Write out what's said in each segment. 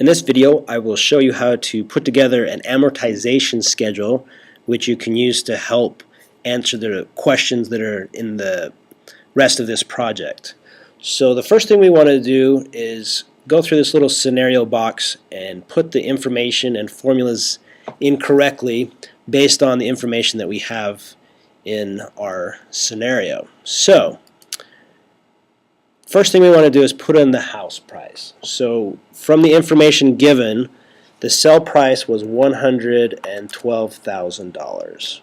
In this video, I will show you how to put together an amortization schedule which you can use to help answer the questions that are in the rest of this project. So the first thing we want to do is go through this little scenario box and put the information and formulas in correctly based on the information that we have in our scenario. So first thing we want to do is put in the house price. So from the information given, the sell price was $112,000.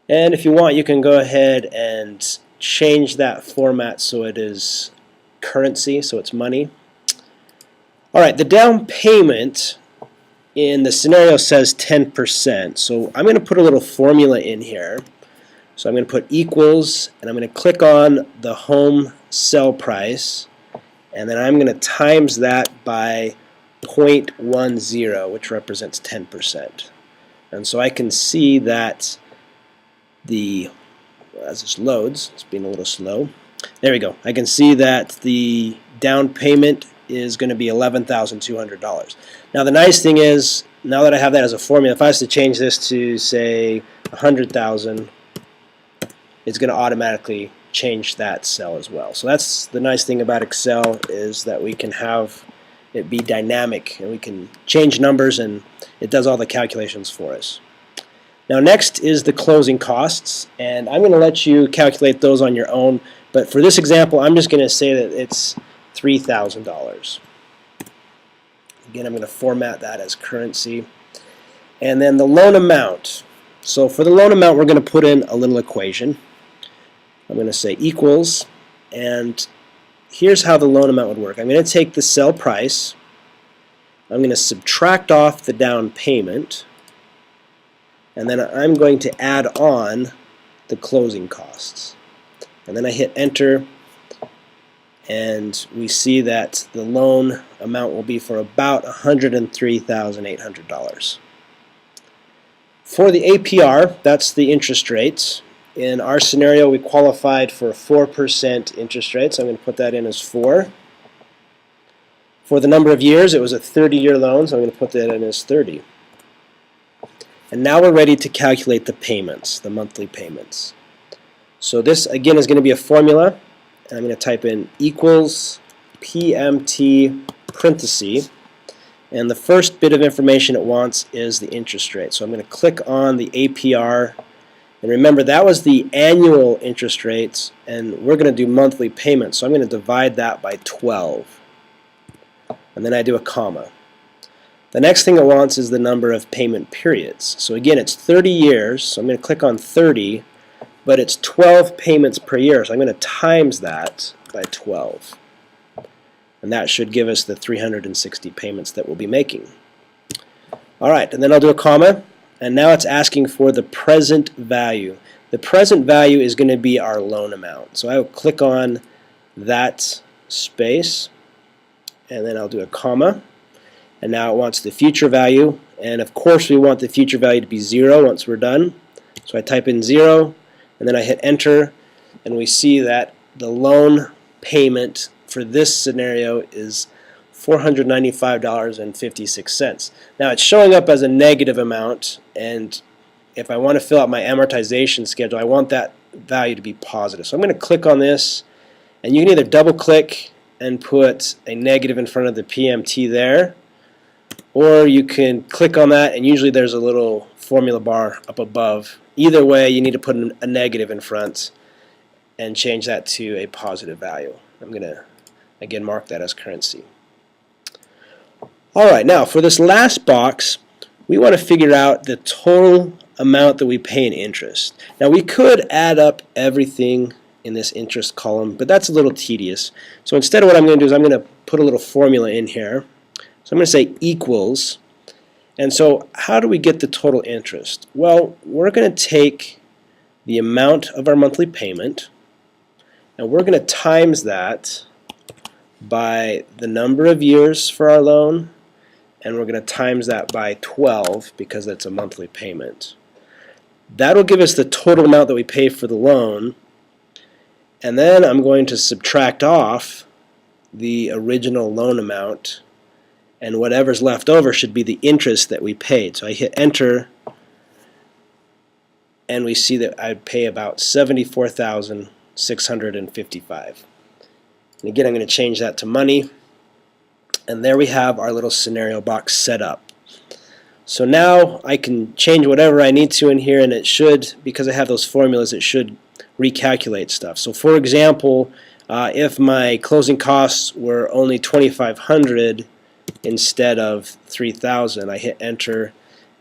And if you want, you can go ahead and change that format so it is currency, so it's money. Alright, the down payment in the scenario says 10%. So I'm going to put a little formula in here. So I'm going to put equals, and I'm going to click on the home sell price, and then I'm going to times that by 0.10, which represents 10%. And so I can see that as this loads, it's being a little slow. There we go. I can see that the down payment is going to be $11,200. Now the nice thing is, now that I have that as a formula, if I was to change this to say $100,000, it's going to automatically change that cell as well. So that's the nice thing about Excel, is that we can have it be dynamic and we can change numbers and it does all the calculations for us. Now next is the closing costs, and I'm going to let you calculate those on your own, but for this example I'm just going to say that it's $3,000. Again, I'm going to format that as currency. And then the loan amount. So for the loan amount, we're going to put in a little equation. I'm going to say equals, and here's how the loan amount would work. I'm going to take the sell price, I'm going to subtract off the down payment, and then I'm going to add on the closing costs. And then I hit enter, and we see that the loan amount will be for about $103,800. For the APR, that's the interest rates. In our scenario, we qualified for 4% interest rate, so I'm going to put that in as 4. For the number of years, it was a 30-year loan, so I'm going to put that in as 30. And now we're ready to calculate the payments, the monthly payments. So this, again, is going to be a formula, and I'm going to type in equals PMT parenthesis, and the first bit of information it wants is the interest rate. So I'm going to click on the APR. And remember, that was the annual interest rates, and we're going to do monthly payments. So I'm going to divide that by 12. And then I do a comma. The next thing it wants is the number of payment periods. So again, it's 30 years, so I'm going to click on 30, but it's 12 payments per year. So I'm going to times that by 12. And that should give us the 360 payments that we'll be making. Alright, and then I'll do a comma. And now it's asking for the present value. The present value is going to be our loan amount. So I will click on that space, and then I'll do a comma. And now it wants the future value. And of course we want the future value to be 0 once we're done. So I type in 0, and then I hit enter, and we see that the loan payment for this scenario is $495.56. Now it's showing up as a negative amount, and if I want to fill out my amortization schedule, I want that value to be positive. So I'm going to click on this, and you can either double click and put a negative in front of the PMT there, or you can click on that and usually there's a little formula bar up above. Either way, you need to put a negative in front and change that to a positive value. I'm going to again mark that as currency. Alright, now for this last box, we want to figure out the total amount that we pay in interest. Now we could add up everything in this interest column, but that's a little tedious. So instead of what I'm going to do is I'm going to put a little formula in here. So I'm going to say equals. And so how do we get the total interest? Well, we're going to take the amount of our monthly payment, and we're going to times that by the number of years for our loan, and we're going to times that by 12 because that's a monthly payment. That'll give us the total amount that we pay for the loan, and then I'm going to subtract off the original loan amount, and whatever's left over should be the interest that we paid. So I hit enter, and we see that I pay about $74,655. And again, I'm going to change that to money, and there we have our little scenario box set up. So now I can change whatever I need to in here, and it should, because I have those formulas, it should recalculate stuff. So for example, if my closing costs were only $2,500 instead of $3,000, I hit enter,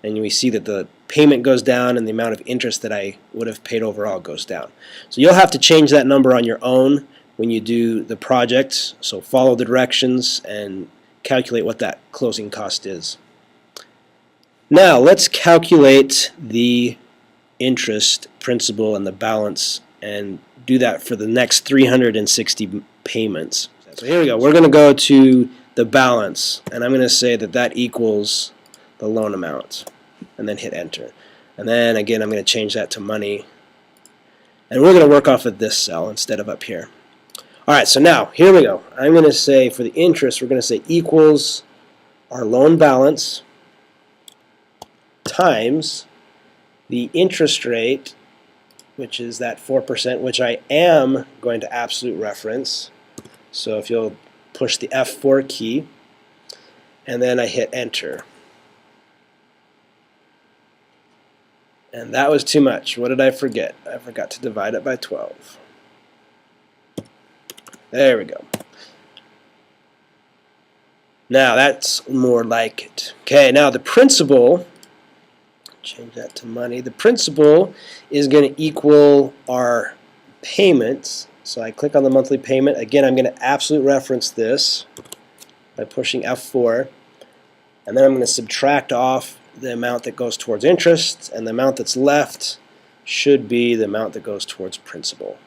and we see that the payment goes down and the amount of interest that I would have paid overall goes down. So you'll have to change that number on your own when you do the project. So follow the directions and calculate what that closing cost is. Now let's calculate the interest, principal, and the balance, and do that for the next 360 payments. So here we go. We're going to go to the balance, and I'm going to say that that equals the loan amount, and then hit enter. And then again, I'm going to change that to money, and we're going to work off of this cell instead of up here. Alright, so now here we go. I'm going to say for the interest, we're going to say equals our loan balance times the interest rate, which is that 4%, which I am going to absolute reference. So if you'll push the F4 key, and then I hit enter. And that was too much. What did I forget? I forgot to divide it by 12. There we go. Now that's more like it. Okay, now the principal, change that to money. The principal is going to equal our payments. So I click on the monthly payment. Again, I'm going to absolute reference this by pushing F4. And then I'm going to subtract off the amount that goes towards interest, and the amount that's left should be the amount that goes towards principal.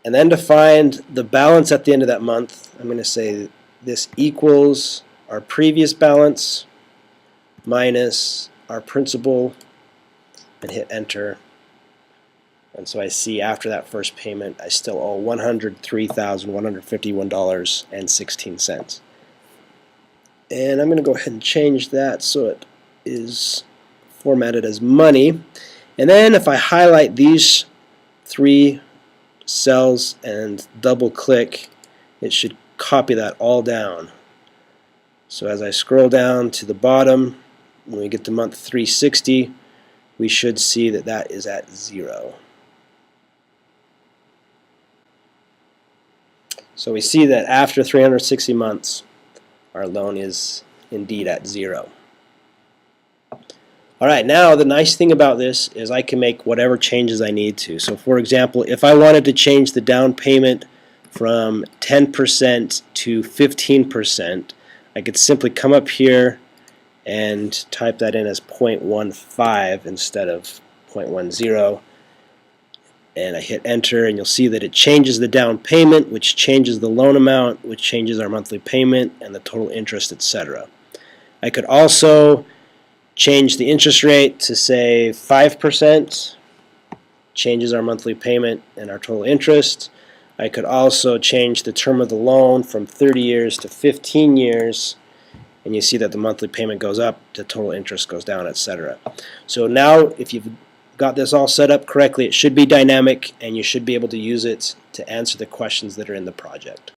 And then to find the balance at the end of that month, I'm going to say this equals our previous balance minus our principal, and hit enter. And so I see after that first payment I still owe $103,151.16. And I'm going to go ahead and change that so it is formatted as money. And then if I highlight these three cells and double click, it should copy that all down. So as I scroll down to the bottom, when we get to month 360, we should see that that is at 0. So we see that after 360 months, our loan is indeed at 0. Alright, now the nice thing about this is I can make whatever changes I need to. So for example, if I wanted to change the down payment from 10% to 15%, I could simply come up here and type that in as 0.15 instead of 0.10, and I hit enter, and you'll see that it changes the down payment, which changes the loan amount, which changes our monthly payment and the total interest, etc. I could also change the interest rate to say 5%, changes our monthly payment and our total interest. I could also change the term of the loan from 30 years to 15 years, and you see that the monthly payment goes up, the total interest goes down, etc. So now if you've got this all set up correctly, it should be dynamic, and you should be able to use it to answer the questions that are in the project.